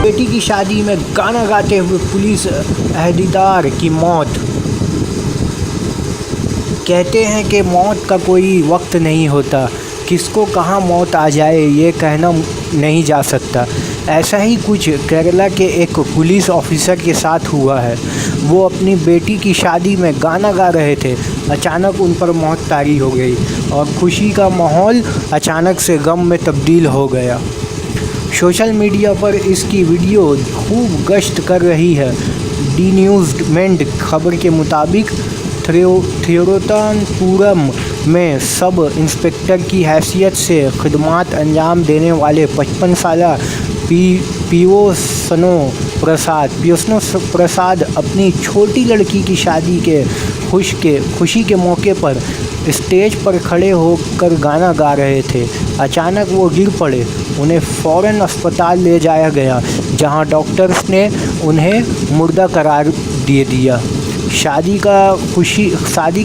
बेटी की शादी में गाना गाते हुए पुलिस अहदेदार की मौत। कहते हैं कि मौत का कोई वक्त नहीं होता, किसको कहाँ मौत आ जाए ये कहना नहीं जा सकता। ऐसा ही कुछ केरला के एक पुलिस ऑफिसर के साथ हुआ है। वो अपनी बेटी की शादी में गाना गा रहे थे, अचानक उन पर मौत तारी हो गई और खुशी का माहौल अचानक से गम में तब्दील हो गया। सोशल मीडिया पर इसकी वीडियो खूब गश्त कर रही है। डी न्यूज़मेंट खबर के मुताबिक थिरुवनंतपुरम में सब इंस्पेक्टर की हैसियत से खिदमत अंजाम देने वाले 55 साला पियोस्नो प्रसाद अपनी छोटी लड़की की शादी के खुशी के मौके पर स्टेज पर खड़े होकर गाना गा रहे थे। अचानक वो गिर पड़े। उन्हें फ़ौरन अस्पताल ले जाया गया, जहां डॉक्टर्स ने उन्हें मुर्दा करार दे दिया। शादी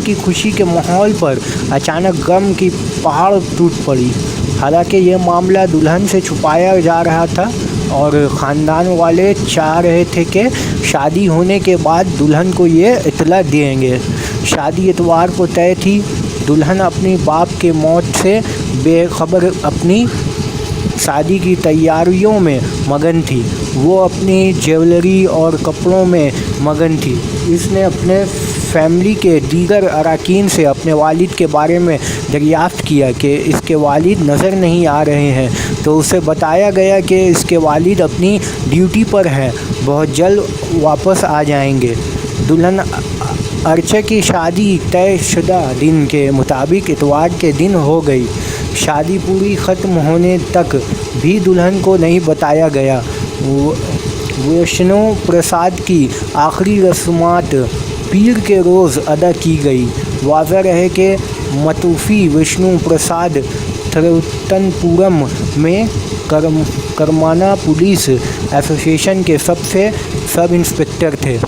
की खुशी के माहौल पर अचानक गम की पहाड़ टूट पड़ी। हालांकि ये मामला दुल्हन से छुपाया जा रहा था और ख़ानदान वाले चाह रहे थे कि शादी होने के बाद दुल्हन को ये इत्तला देंगे। शादी इतवार को तय थी। दुल्हन अपनी बाप के मौत से बेखबर अपनी शादी की तैयारियों में मगन थी। वो अपनी ज्वेलरी और कपड़ों में मगन थी। इसने अपने फैमिली के दीगर अरकान से अपने वालिद के बारे में दरियाफ़्त किया कि इसके वालिद नज़र नहीं आ रहे हैं, तो उसे बताया गया कि इसके वालिद अपनी ड्यूटी पर हैं, बहुत जल्द वापस आ जाएंगे। दुल्हन अर्चा की शादी तयशुदा दिन के मुताबिक इतवार के दिन हो गई। शादी पूरी ख़त्म होने तक भी दुल्हन को नहीं बताया गया। विष्णु प्रसाद की आखिरी रस्मात पीर के रोज़ अदा की गई। वाज़ह रहे कि मतूफ़ी विष्णु प्रसाद थिरुवनंतपुरम में करमाना पुलिस एसोसिएशन के सब इंस्पेक्टर थे।